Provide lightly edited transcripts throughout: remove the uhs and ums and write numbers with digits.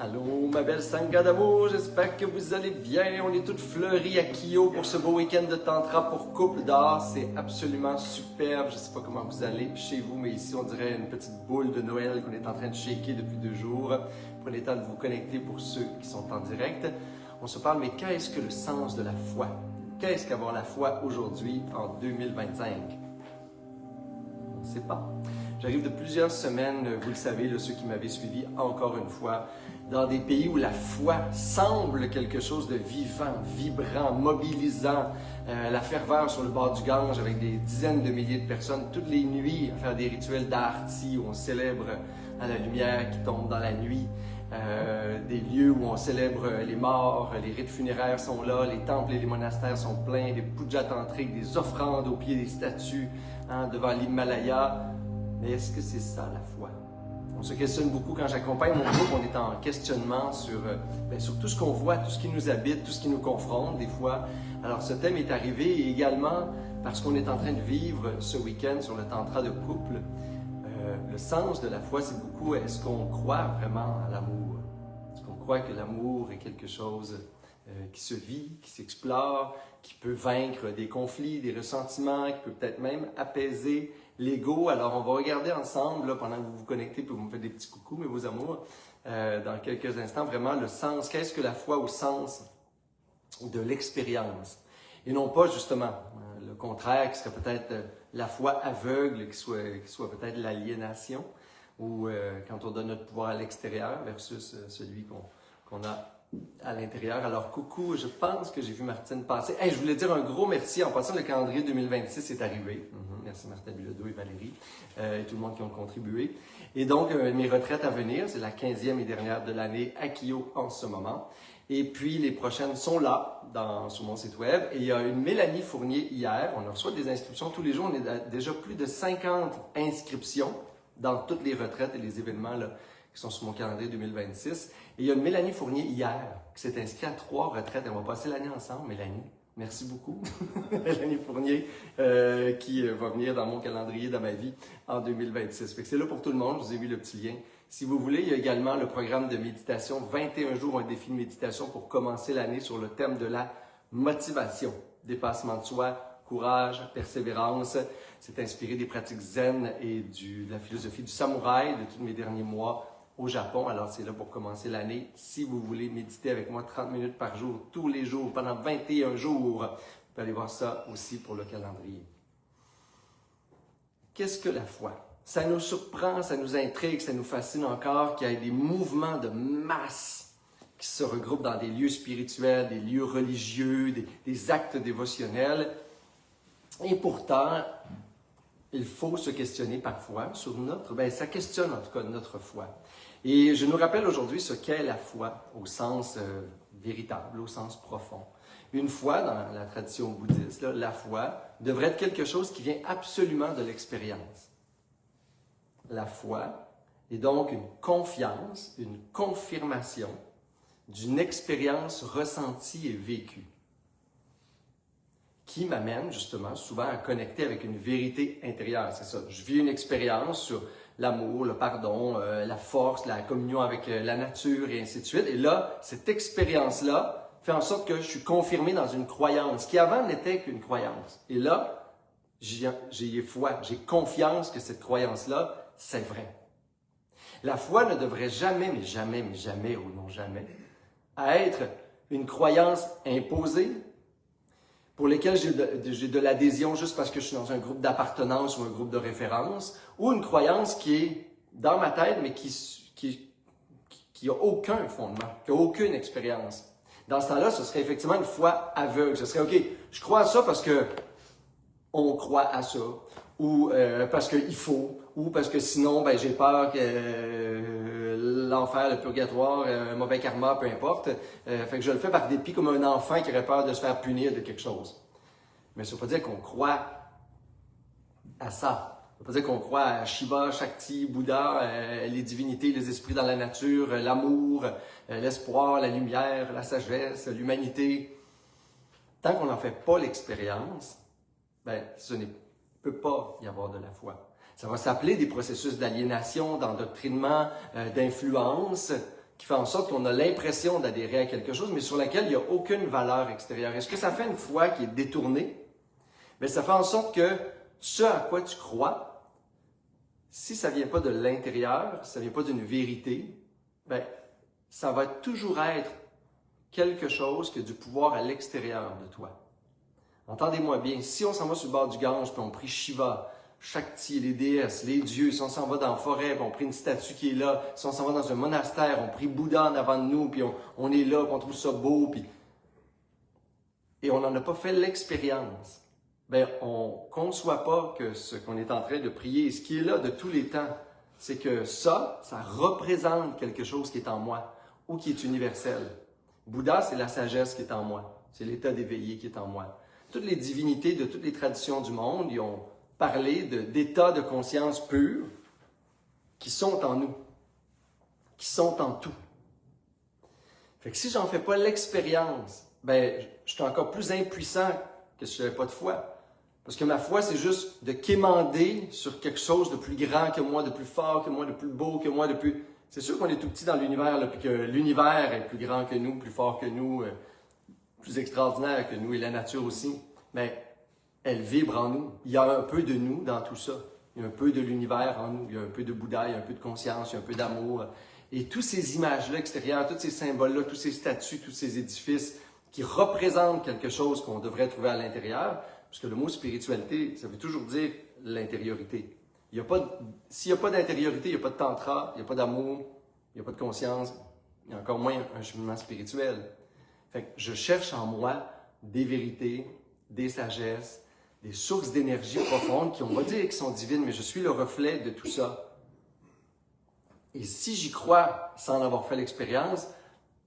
Allô, ma belle Sangha d'amour, j'espère que vous allez bien. On est toutes fleuries à Kyo pour ce beau week-end de Tantra pour couple dehors. C'est absolument superbe. Je ne sais pas comment vous allez chez vous, mais ici, on dirait une petite boule de Noël qu'on est en train de shaker depuis 2 jours. Prenez le temps de vous connecter pour ceux qui sont en direct. On se parle, mais qu'est-ce que le sens de la foi? Qu'est-ce qu'avoir la foi aujourd'hui, en 2025? On ne sait pas. J'arrive de plusieurs semaines, vous le savez, là, ceux qui m'avaient suivi encore une fois, dans des pays où la foi semble quelque chose de vivant, vibrant, mobilisant, la ferveur sur le bord du Gange avec des dizaines de milliers de personnes, toutes les nuits à faire des rituels d'arti où on célèbre la lumière qui tombe dans la nuit, des lieux où on célèbre les morts, les rites funéraires sont là, les temples et les monastères sont pleins, des pujas tantriques, des offrandes au pied des statues, devant l'Himalaya. Mais est-ce que c'est ça la foi? On se questionne beaucoup quand j'accompagne mon groupe, on est en questionnement sur tout ce qu'on voit, tout ce qui nous habite, tout ce qui nous confronte des fois. Alors ce thème est arrivé et également parce qu'on est en train de vivre ce week-end sur le tantra de couple. Le sens de la foi, c'est beaucoup, est-ce qu'on croit vraiment à l'amour? Est-ce qu'on croit que l'amour est quelque chose qui se vit, qui s'explore, qui peut vaincre des conflits, des ressentiments, qui peut peut-être même apaiser l'ego? Alors, on va regarder ensemble, là, pendant que vous vous connectez, puis vous me faites des petits coucous, mes beaux amours, dans quelques instants, vraiment le sens. Qu'est-ce que la foi au sens de l'expérience? Et non pas, justement, le contraire, qui serait peut-être la foi aveugle, qui soit peut-être l'aliénation, ou quand on donne notre pouvoir à l'extérieur versus celui qu'on a à l'intérieur. Alors, coucou, je pense que j'ai vu Martine passer. Hey, je voulais dire un gros merci. En passant, le calendrier 2026 est arrivé. Merci Martin Bilodeau et Valérie et tout le monde qui ont contribué. Et donc, mes retraites à venir, c'est la 15e et dernière de l'année à Kyo en ce moment. Et puis, les prochaines sont là, sur mon site web. Et il y a une Mélanie Fournier hier. On reçoit des inscriptions tous les jours. On est à déjà plus de 50 inscriptions dans toutes les retraites et les événements là, qui sont sur mon calendrier 2026. Et il y a une Mélanie Fournier hier qui s'est inscrite à 3 retraites. On va passer l'année ensemble, Mélanie. Merci beaucoup, Mélanie Fournier, qui va venir dans mon calendrier, dans ma vie, en 2026. Fait que c'est là pour tout le monde, je vous ai mis le petit lien. Si vous voulez, il y a également le programme de méditation, 21 jours, un défi de méditation pour commencer l'année sur le thème de la motivation, dépassement de soi, courage, persévérance. C'est inspiré des pratiques zen et de la philosophie du samouraï de tous mes derniers mois au Japon. Alors, c'est là pour commencer l'année. Si vous voulez méditer avec moi 30 minutes par jour, tous les jours, pendant 21 jours, vous pouvez aller voir ça aussi pour le calendrier. Qu'est-ce que la foi? Ça nous surprend, ça nous intrigue, ça nous fascine encore qu'il y ait des mouvements de masse qui se regroupent dans des lieux spirituels, des lieux religieux, des actes dévotionnels. Et pourtant, il faut se questionner parfois sur ça questionne en tout cas notre foi. Et je nous rappelle aujourd'hui ce qu'est la foi au sens véritable, au sens profond. Une foi, dans la tradition bouddhiste, la foi devrait être quelque chose qui vient absolument de l'expérience. La foi est donc une confiance, une confirmation d'une expérience ressentie et vécue, qui m'amène justement souvent à connecter avec une vérité intérieure. C'est ça, je vis une expérience sur l'amour, le pardon, la force, la communion avec la nature et ainsi de suite. Et là, cette expérience-là fait en sorte que je suis confirmé dans une croyance qui avant n'était qu'une croyance. Et là, j'ai foi, j'ai confiance que cette croyance-là, c'est vrai. La foi ne devrait jamais, mais jamais, mais jamais, ou non jamais, être une croyance imposée, pour lesquels j'ai de l'adhésion juste parce que je suis dans un groupe d'appartenance ou un groupe de référence, ou une croyance qui est dans ma tête, mais qui a aucun fondement, qui a aucune expérience. Dans ce temps-là, ce serait effectivement une foi aveugle. Ce serait, OK, je crois à ça parce que on croit à ça, ou parce qu'il faut, ou parce que sinon, j'ai peur que l'enfer, le purgatoire, un mauvais karma, peu importe. Fait que je le fais par dépit comme un enfant qui aurait peur de se faire punir de quelque chose. Mais ça ne veut pas dire qu'on croit à ça. Ça ne veut pas dire qu'on croit à Shiva, Shakti, Bouddha, les divinités, les esprits dans la nature, l'amour, l'espoir, la lumière, la sagesse, l'humanité. Tant qu'on n'en fait pas l'expérience, ce ne peut pas y avoir de la foi. Ça va s'appeler des processus d'aliénation, d'endoctrinement, d'influence qui fait en sorte qu'on a l'impression d'adhérer à quelque chose, mais sur laquelle il n'y a aucune valeur extérieure. Et ce que ça fait une foi qui est détournée? Bien, ça fait en sorte que ce à quoi tu crois, si ça ne vient pas de l'intérieur, si ça ne vient pas d'une vérité, bien, ça va toujours être quelque chose qui a du pouvoir à l'extérieur de toi. Entendez-moi bien, si on s'en va sur le bord du Gange, puis on prie Shiva, Shakti, les déesses, les dieux, si on s'en va dans la forêt, puis on prie une statue qui est là, si on s'en va dans un monastère, on prie Bouddha en avant de nous, puis on est là, puis on trouve ça beau, puis... et on n'en a pas fait l'expérience, bien, on ne conçoit pas que ce qu'on est en train de prier, ce qui est là de tous les temps, c'est que ça représente quelque chose qui est en moi, ou qui est universel. Bouddha, c'est la sagesse qui est en moi, c'est l'état d'éveillé qui est en moi. Toutes les divinités de toutes les traditions du monde, ils ont parlé d'états de conscience purs qui sont en nous, qui sont en tout. Fait que si j'en fais pas l'expérience, ben, je suis encore plus impuissant que si je n'avais pas de foi. Parce que ma foi, c'est juste de quémander sur quelque chose de plus grand que moi, de plus fort que moi, de plus beau que moi, de plus... C'est sûr qu'on est tout petit dans l'univers, puis que l'univers est plus grand que nous, plus fort que nous, plus extraordinaire que nous, et la nature aussi. Mais elle vibre en nous. Il y a un peu de nous dans tout ça. Il y a un peu de l'univers en nous. Il y a un peu de Bouddha, il y a un peu de conscience, il y a un peu d'amour. Et toutes ces images-là extérieures, tous ces symboles-là, tous ces statues, tous ces édifices qui représentent quelque chose qu'on devrait trouver à l'intérieur, parce que le mot spiritualité, ça veut toujours dire l'intériorité. S'il n'y a pas d'intériorité, il n'y a pas de tantra, il n'y a pas d'amour, il n'y a pas de conscience, il y a encore moins un cheminement spirituel. Fait que je cherche en moi des vérités, des sagesses, des sources d'énergie profondes qui, on va dire, qui sont divines, mais je suis le reflet de tout ça. Et si j'y crois sans en avoir fait l'expérience,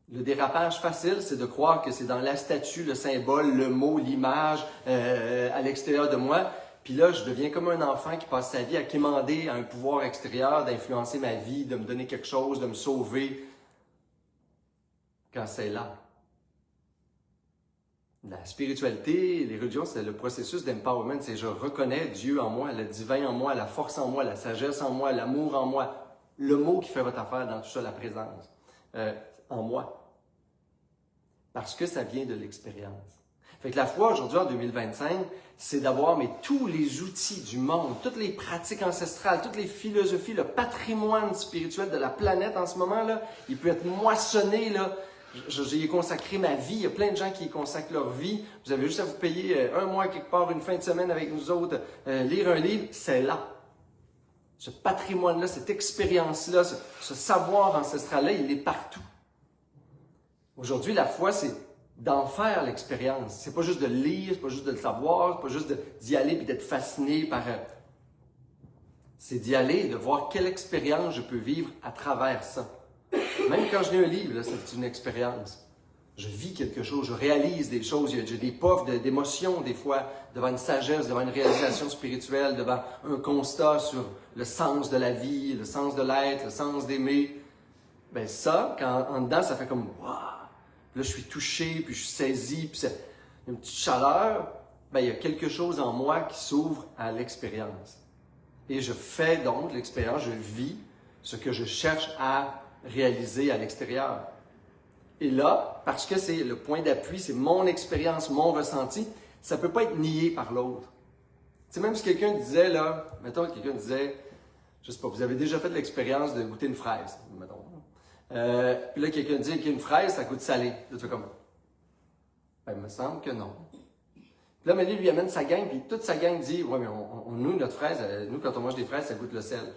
le dérapage facile, c'est de croire que c'est dans la statue, le symbole, le mot, l'image à l'extérieur de moi. Puis là, je deviens comme un enfant qui passe sa vie à quémander à un pouvoir extérieur d'influencer ma vie, de me donner quelque chose, de me sauver, quand c'est là. La spiritualité, les religions, c'est le processus d'empowerment. C'est je reconnais Dieu en moi, le divin en moi, la force en moi, la sagesse en moi, l'amour en moi. Le mot qui fait votre affaire dans tout ça, la présence en moi. Parce que ça vient de l'expérience. Fait que la foi aujourd'hui, en 2025, c'est d'avoir tous les outils du monde, toutes les pratiques ancestrales, toutes les philosophies, le patrimoine spirituel de la planète en ce moment-là, il peut être moissonné, là. J'y ai consacré ma vie. Il y a plein de gens qui y consacrent leur vie. Vous avez juste à vous payer un mois quelque part, une fin de semaine avec nous autres, lire un livre, c'est là. Ce patrimoine-là, cette expérience-là, ce savoir ancestral-là, il est partout. Aujourd'hui, la foi, c'est d'en faire l'expérience. C'est pas juste de le lire, c'est pas juste de le savoir, c'est pas juste d'y aller et d'être fasciné par... C'est d'y aller et de voir quelle expérience je peux vivre à travers ça. Même quand je lis un livre, là, c'est une expérience. Je vis quelque chose, je réalise des choses, j'ai des puffs d'émotions des fois, devant une sagesse, devant une réalisation spirituelle, devant un constat sur le sens de la vie, le sens de l'être, le sens d'aimer. Ben ça, quand en dedans, ça fait comme « Waouh! » Là, je suis touché, puis je suis saisi, puis c'est une petite chaleur. Ben il y a quelque chose en moi qui s'ouvre à l'expérience. Et je fais donc l'expérience, je vis ce que je cherche à réaliser à l'extérieur. Et là, parce que c'est le point d'appui, c'est mon expérience, mon ressenti, ça ne peut pas être nié par l'autre. Tu sais, même si quelqu'un disait, là, mettons que quelqu'un disait, je sais pas, vous avez déjà fait l'expérience de goûter une fraise, mettons. Puis là, quelqu'un dit qu'une fraise, ça goûte salé. Là, tu fais comme, ben, il me semble que non. Puis là, Mélie lui amène sa gang, puis toute sa gang dit, ouais, mais nous, notre fraise, nous, quand on mange des fraises, ça goûte le sel.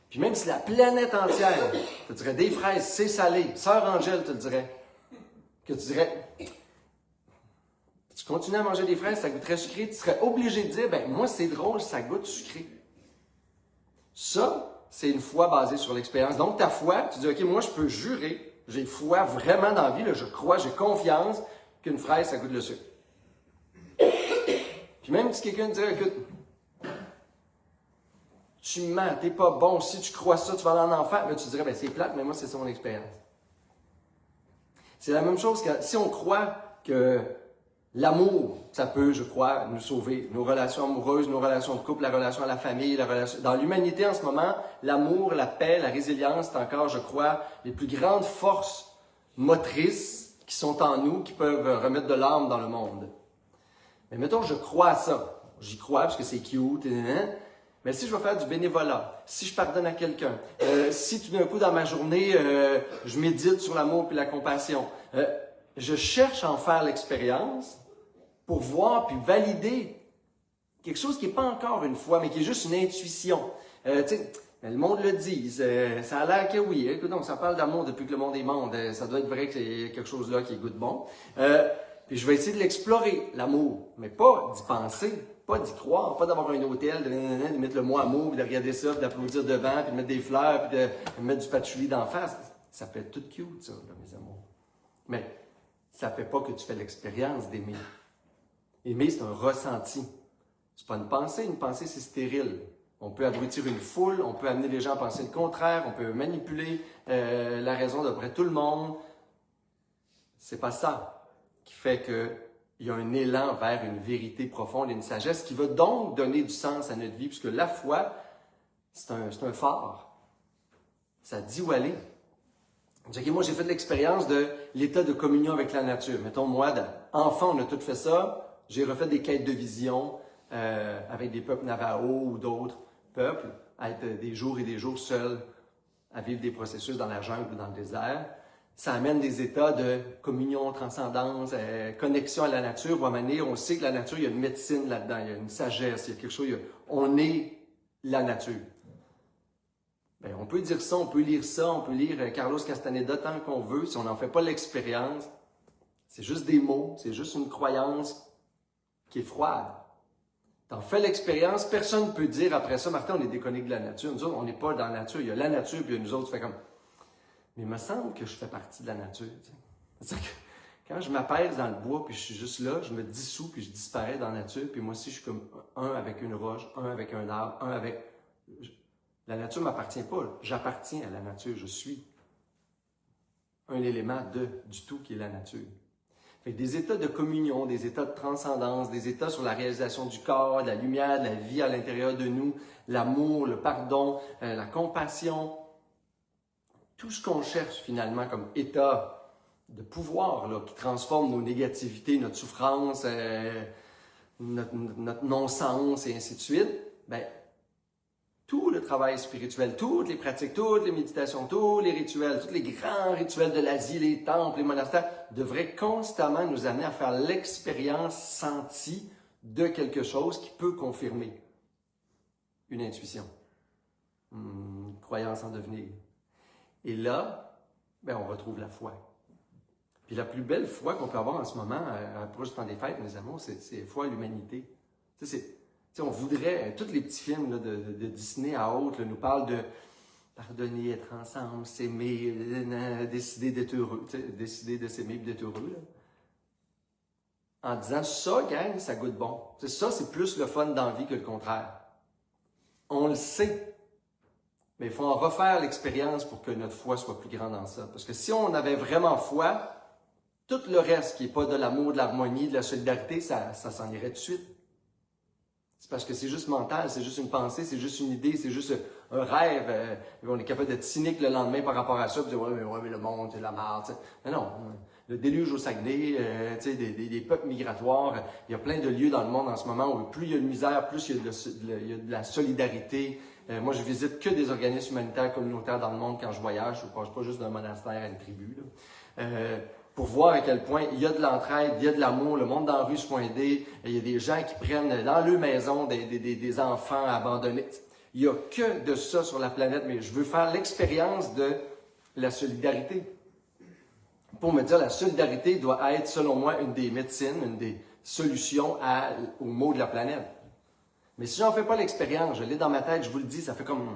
Puis même si la planète entière te dirait des fraises, c'est salé, Sœur Angèle te le dirait, que tu dirais, tu continues à manger des fraises, ça goûterait sucré, tu serais obligé de dire, ben moi c'est drôle, ça goûte sucré. Ça, c'est une foi basée sur l'expérience. Donc ta foi, tu dis, ok, moi je peux jurer, j'ai foi vraiment dans la vie, là, je crois, j'ai confiance qu'une fraise, ça goûte le sucre. Puis même si quelqu'un te dirait, écoute, tu mens, t'es pas bon, si tu crois ça, tu vas aller en enfer, ben, tu dirais, ben c'est plate, mais moi c'est son expérience. C'est la même chose que si on croit que L'amour, ça peut, je crois, nous sauver. Nos relations amoureuses, nos relations de couple, la relation à la famille, la relation... Dans l'humanité en ce moment, l'amour, la paix, la résilience, c'est encore, je crois, les plus grandes forces motrices qui sont en nous, qui peuvent remettre de l'âme dans le monde. Mais mettons, je crois à ça. J'y crois parce que c'est cute, mais si je vais faire du bénévolat, si je pardonne à quelqu'un, si tout d'un coup dans ma journée, je médite sur l'amour et la compassion, je cherche à en faire l'expérience pour voir puis valider quelque chose qui n'est pas encore une foi, mais qui est juste une intuition. Le monde le dit, ça a l'air que oui. Écoute, donc, ça parle d'amour depuis que le monde est monde. Ça doit être vrai que c'est quelque chose là qui goûte bon. Puis je vais essayer de l'explorer, l'amour, mais pas d'y penser, pas d'y croire, pas d'avoir un hôtel, de mettre le mot amour, puis de regarder ça, puis d'applaudir devant, puis de mettre des fleurs, puis de mettre du patchouli d'en face. Ça fait tout cute, ça, là, mes amours. Mais ça ne fait pas que tu fais l'expérience d'aimer. Aimer, c'est un ressenti. C'est pas une pensée c'est stérile. On peut abrutir une foule, on peut amener les gens à penser le contraire, on peut manipuler la raison d'après tout le monde. C'est pas ça qui fait qu'il y a un élan vers une vérité profonde et une sagesse qui va donc donner du sens à notre vie, puisque la foi, c'est un phare. Ça dit où aller. Okay, moi, j'ai fait l'expérience de l'état de communion avec la nature. Mettons, moi, enfant, on a tout fait ça. J'ai refait des quêtes de vision avec des peuples Navajo ou d'autres peuples, à être des jours et des jours seuls, à vivre des processus dans la jungle ou dans le désert. Ça amène des états de communion, transcendance, connexion à la nature. Où à un moment donné, on sait que la nature, il y a une médecine là-dedans, il y a une sagesse, il y a quelque chose. On est la nature. Bien, on peut dire ça, on peut lire ça, on peut lire Carlos Castaneda tant qu'on veut. Si on n'en fait pas l'expérience, c'est juste des mots, c'est juste une croyance qui est froide. T'en fais l'expérience, personne ne peut dire après ça, Martin, on est déconnecté de la nature. Nous autres, on n'est pas dans la nature. Il y a la nature, puis nous autres, tu fais comme... Mais il me semble que je fais partie de la nature. C'est-à-dire que quand je m'apaise dans le bois, puis je suis juste là, je me dissous, puis je disparais dans la nature, puis moi aussi, je suis comme un avec une roche, un avec un arbre, un avec... La nature ne m'appartient pas. J'appartiens à la nature. Je suis un élément du tout qui est la nature. Fait que des états de communion, des états de transcendance, des états sur la réalisation du corps, de la lumière, de la vie à l'intérieur de nous, l'amour, le pardon, la compassion, tout ce qu'on cherche finalement comme état de pouvoir là, qui transforme nos négativités, notre souffrance, notre non-sens et ainsi de suite, bien, tout le travail spirituel, toutes les pratiques, toutes les méditations, tous les rituels, tous les grands rituels de l'Asie, les temples, les monastères, devraient constamment nous amener à faire l'expérience sentie de quelque chose qui peut confirmer une intuition, une croyance en devenir. Et là, ben, on retrouve la foi. Puis la plus belle foi qu'on peut avoir en ce moment, approche du temps des fêtes, mes amours, c'est la foi à l'humanité. On voudrait, tous les petits films là, de Disney à autres là, nous parlent de pardonner, être ensemble, s'aimer, décider d'être heureux, décider de s'aimer et d'être heureux. Là. En disant ça, gang, ça goûte bon. Ça, c'est plus le fun dans la vie que le contraire. On le sait, mais il faut en refaire l'expérience pour que notre foi soit plus grande dans ça. Parce que si on avait vraiment foi, tout le reste qui n'est pas de l'amour, de l'harmonie, de la solidarité, ça s'en irait tout de suite. C'est parce que c'est juste mental, c'est juste une pensée, c'est juste une idée, c'est juste un rêve. On est capable d'être cynique le lendemain par rapport à ça, puis dire ouais, mais le monde, c'est de la merde. Mais non, le déluge au Saguenay, des peuples migratoires, il y a plein de lieux dans le monde en ce moment où plus il y a de misère, plus il y a de la solidarité. Moi, je visite que des organismes humanitaires communautaires dans le monde quand je voyage. Je ne passe pas juste d'un monastère à une tribu. Là. Pour voir à quel point il y a de l'entraide, il y a de l'amour, le monde dans la rue se font aider, il y a des gens qui prennent dans leur maison des enfants abandonnés. Il n'y a que de ça sur la planète, mais je veux faire l'expérience de la solidarité. Pour me dire, la solidarité doit être, selon moi, une des médecines, une des solutions aux maux de la planète. Mais si j'en fais pas l'expérience, je l'ai dans ma tête, je vous le dis, ça fait comme...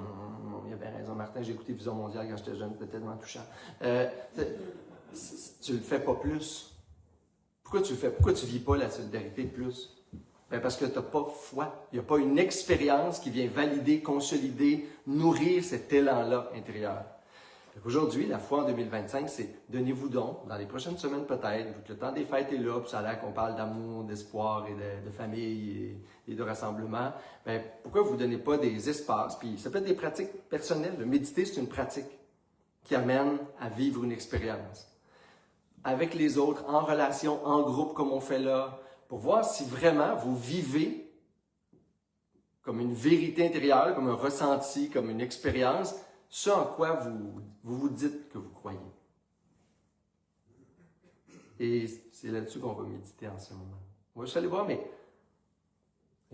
Il a bien raison, Martin, j'ai écouté Vision mondiale quand j'étais jeune, c'était tellement touchant. Tu le fais pas plus. Pourquoi tu le fais? Pourquoi tu vis pas la solidarité plus? Ben parce que tu n'as pas foi. Il n'y a pas une expérience qui vient valider, consolider, nourrir cet élan-là intérieur. Aujourd'hui, la foi en 2025, c'est donnez-vous donc, dans les prochaines semaines peut-être, vu que le temps des fêtes est là, puis ça a l'air qu'on parle d'amour, d'espoir et de famille et de rassemblement, ben, pourquoi vous ne donnez pas des espaces, puis ça peut être des pratiques personnelles. Le méditer, c'est une pratique qui amène à vivre une expérience. Avec les autres, en relation, en groupe comme on fait là, pour voir si vraiment vous vivez comme une vérité intérieure, comme un ressenti, comme une expérience, ce en quoi vous dites que vous croyez. Et c'est là-dessus qu'on va méditer en ce moment. On va juste aller voir, mais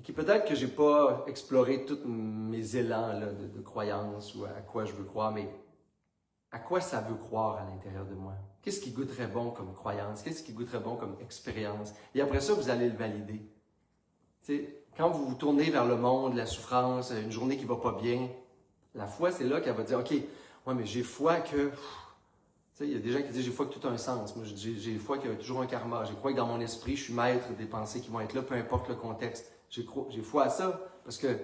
peut-être que je n'ai pas exploré tous mes élans là, de croyance ou à quoi je veux croire, mais à quoi ça veut croire à l'intérieur de moi? Qu'est-ce qui goûterait bon comme croyance? Qu'est-ce qui goûterait bon comme expérience? Et après ça, vous allez le valider. T'sais, quand vous vous tournez vers le monde, la souffrance, une journée qui ne va pas bien, la foi, c'est là qu'elle va dire, OK, ouais, mais j'ai foi que... Il y a des gens qui disent, j'ai foi que tout a un sens. Moi, j'ai foi qu'il y a toujours un karma. J'ai foi que dans mon esprit, je suis maître des pensées qui vont être là, peu importe le contexte. J'ai foi à ça, parce que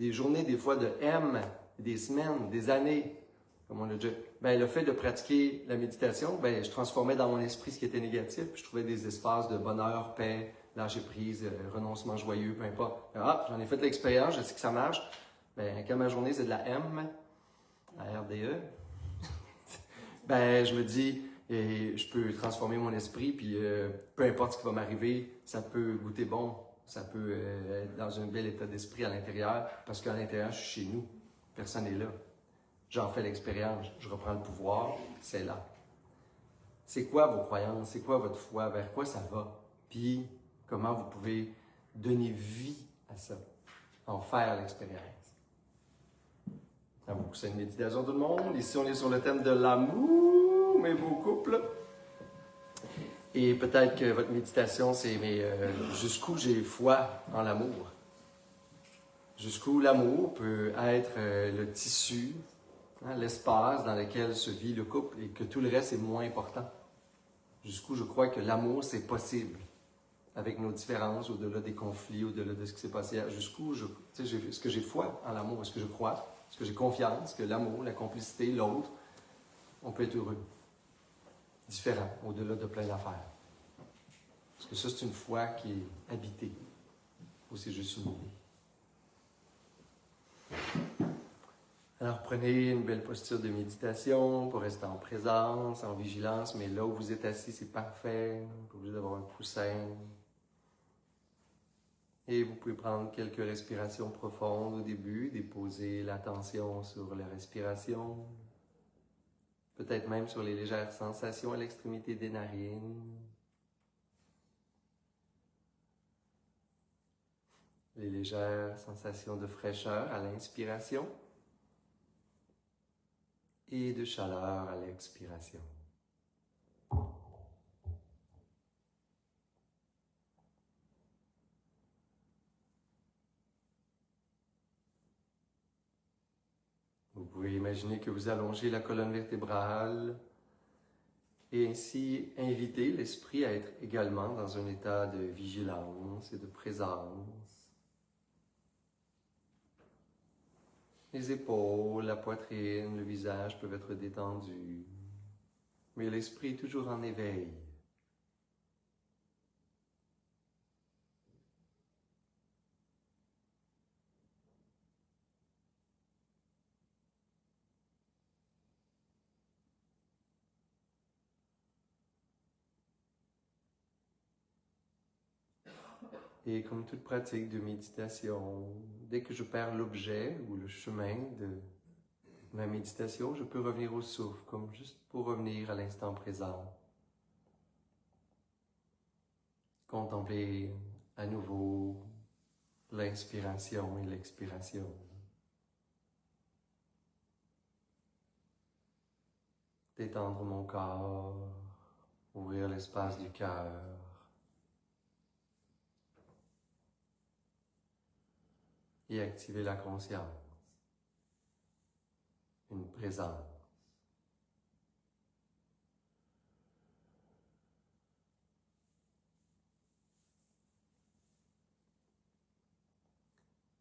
des journées, des fois, de M, des semaines, des années, comme on l'a déjà... Ben, le fait de pratiquer la méditation, ben, je transformais dans mon esprit ce qui était négatif, puis je trouvais des espaces de bonheur, paix, lâcher prise, renoncement joyeux, peu importe. Ah, j'en ai fait l'expérience, je sais que ça marche. Ben, quand ma journée, c'est de la M, la RDE, ben, je me dis, je peux transformer mon esprit, puis peu importe ce qui va m'arriver, ça peut goûter bon, ça peut être dans un bel état d'esprit à l'intérieur, parce qu'à l'intérieur, je suis chez nous, personne n'est là. J'en fais l'expérience, je reprends le pouvoir, c'est là. C'est quoi vos croyances? C'est quoi votre foi? Vers quoi ça va? Puis, comment vous pouvez donner vie à ça, en faire l'expérience. Ça vous pousse à une méditation tout le monde. Ici, on est sur le thème de l'amour, mes beaux couples. Et peut-être que votre méditation, c'est jusqu'où j'ai foi en l'amour. Jusqu'où l'amour peut être le tissu, l'espace dans lequel se vit le couple et que tout le reste est moins important. Jusqu'où je crois que l'amour, c'est possible. Avec nos différences, au-delà des conflits, au-delà de ce qui s'est passé, jusqu'où est-ce que j'ai foi en l'amour, est-ce que je crois, est-ce que j'ai confiance que l'amour, la complicité, l'autre, on peut être heureux, différent, au-delà de plein d'affaires. Parce que ça, c'est une foi qui est habitée, ou c'est juste une idée. Alors, prenez une belle posture de méditation pour rester en présence, en vigilance, mais là où vous êtes assis, c'est parfait, pas obligé d'avoir un coussin. Et vous pouvez prendre quelques respirations profondes au début, déposer l'attention sur la respiration, peut-être même sur les légères sensations à l'extrémité des narines, les légères sensations de fraîcheur à l'inspiration et de chaleur à l'expiration. Vous pouvez imaginer que vous allongez la colonne vertébrale et ainsi inviter l'esprit à être également dans un état de vigilance et de présence. Les épaules, la poitrine, le visage peuvent être détendus, mais l'esprit est toujours en éveil. Et comme toute pratique de méditation, dès que je perds l'objet ou le chemin de ma méditation, je peux revenir au souffle, comme juste pour revenir à l'instant présent. Contempler à nouveau l'inspiration et l'expiration. Détendre mon corps, ouvrir l'espace du cœur. Et activer la conscience, une présence.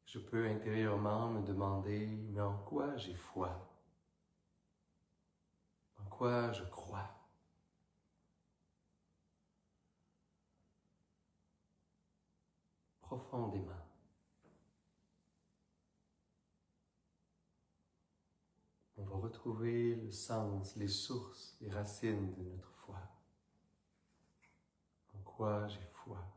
Je peux intérieurement me demander, mais en quoi j'ai foi? quoi je crois. Profondément. On va retrouver le sens, les sources, les racines de notre foi. En quoi j'ai foi.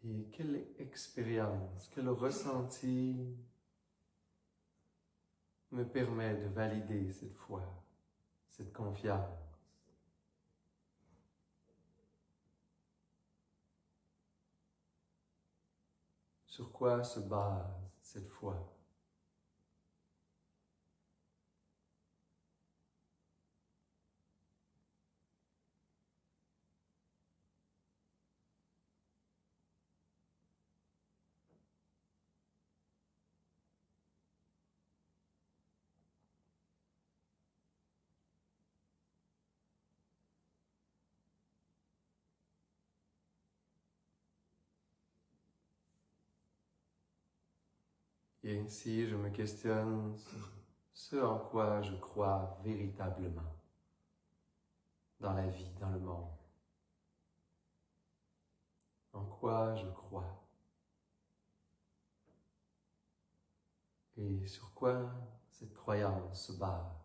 Et quelle expérience, quel ressenti me permet de valider cette foi, cette confiance. Sur quoi se base cette foi? Et ainsi, je me questionne sur ce en quoi je crois véritablement dans la vie, dans le monde. En quoi je crois. Et sur quoi cette croyance se base.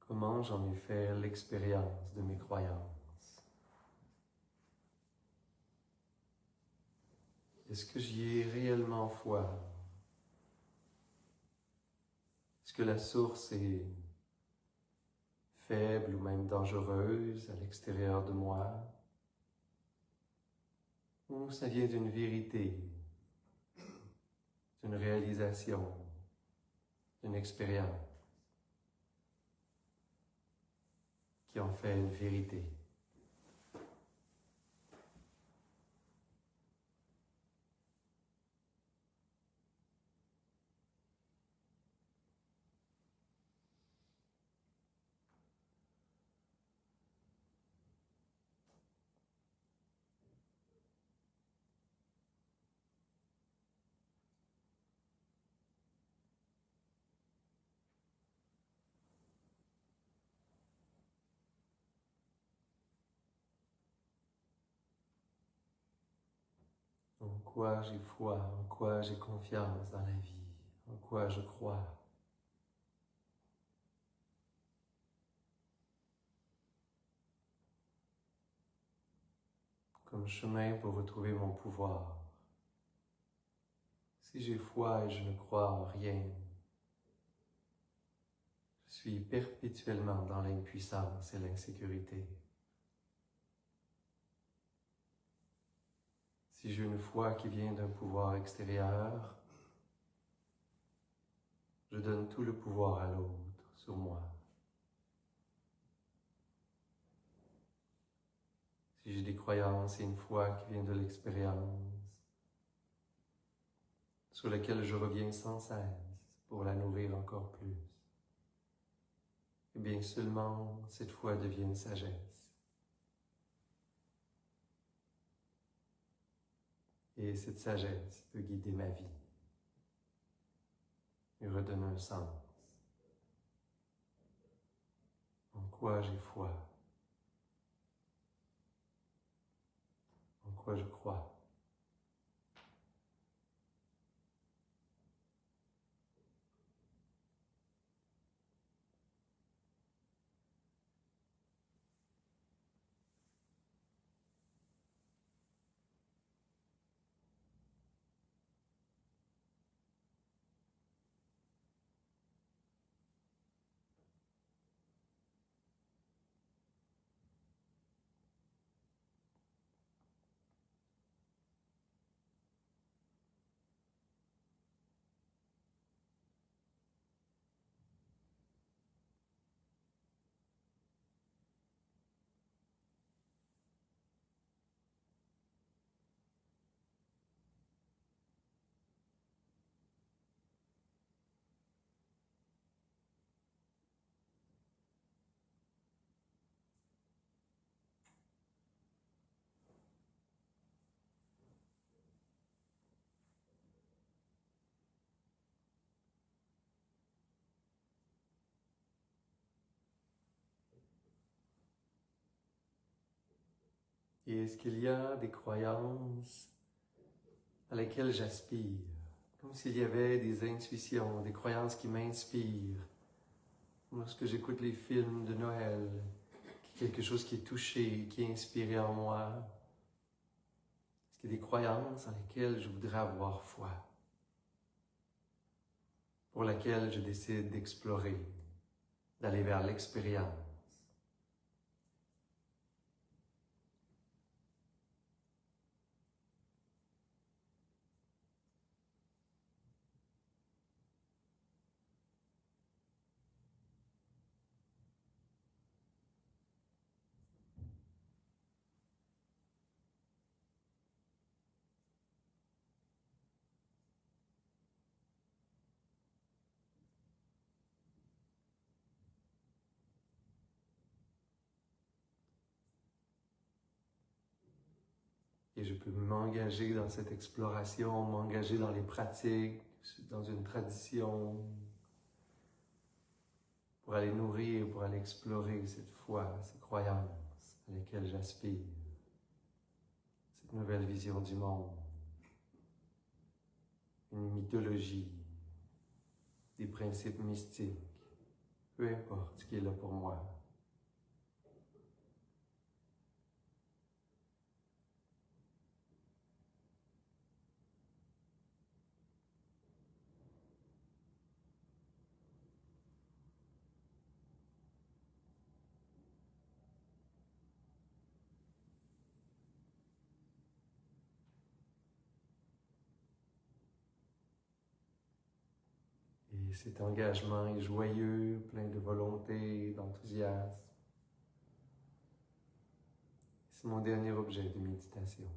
Comment j'en ai fait l'expérience de mes croyances? Est-ce que j'y ai réellement foi? Est-ce que la source est faible ou même dangereuse à l'extérieur de moi? Ou ça vient d'une vérité, d'une réalisation, d'une expérience qui en fait une vérité? En quoi j'ai foi, en quoi j'ai confiance dans la vie, en quoi je crois. Comme chemin pour retrouver mon pouvoir. Si j'ai foi et je ne crois en rien, je suis perpétuellement dans l'impuissance et l'insécurité. Si j'ai une foi qui vient d'un pouvoir extérieur, je donne tout le pouvoir à l'autre sur moi. Si Si j'ai des croyances et une foi qui vient de l'expérience, sur laquelle je reviens sans cesse pour la nourrir encore plus, eh bien seulement cette foi devient une sagesse. Et cette sagesse peut guider ma vie et redonner un sens. En quoi j'ai foi? En quoi je crois? Et est-ce qu'il y a des croyances à laquelle j'aspire, comme s'il y avait des intuitions, des croyances qui m'inspirent. Lorsque j'écoute les films de Noël, quelque chose qui est touché, qui est inspiré en moi, est-ce qu'il y a des croyances en lesquelles je voudrais avoir foi, pour laquelle je décide d'explorer, d'aller vers l'expérience? Et je peux m'engager dans cette exploration, m'engager dans les pratiques, dans une tradition, pour aller nourrir, pour aller explorer cette foi, ces croyances à lesquelles j'aspire, cette nouvelle vision du monde, une mythologie, des principes mystiques, peu importe ce qui est là pour moi. Et cet engagement est joyeux, plein de volonté, d'enthousiasme. C'est mon dernier objet de méditation.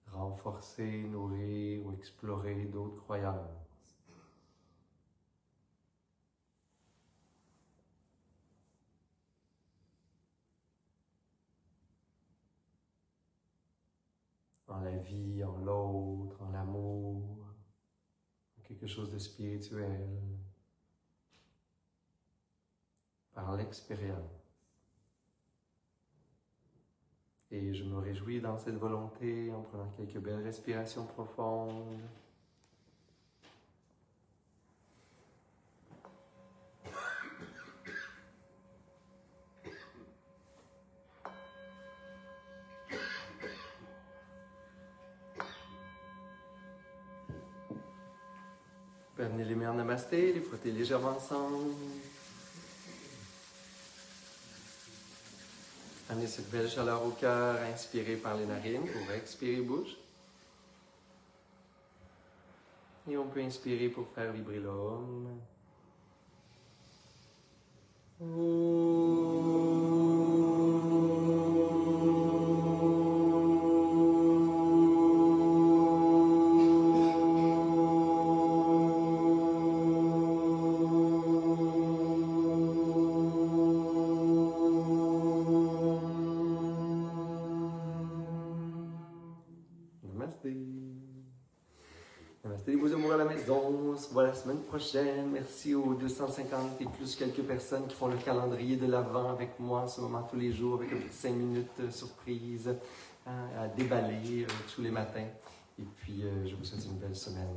Renforcer, nourrir ou explorer d'autres croyances. En la vie, en l'autre, en l'amour, en quelque chose de spirituel, par l'expérience. Et je me réjouis dans cette volonté en prenant quelques belles respirations profondes. Vous pouvez amener les mains en namasté, les frotter légèrement ensemble. Amenez cette belle chaleur au cœur, inspirez par les narines pour expirer bouche. Et on peut inspirer pour faire vibrer l'homme. Namasté. Namasté les beaux amours à la maison. On se voit la semaine prochaine. Merci aux 250 et plus quelques personnes qui font le calendrier de l'Avent avec moi en ce moment tous les jours avec un petit 5 minutes surprise à déballer tous les matins. Et puis je vous souhaite une belle semaine.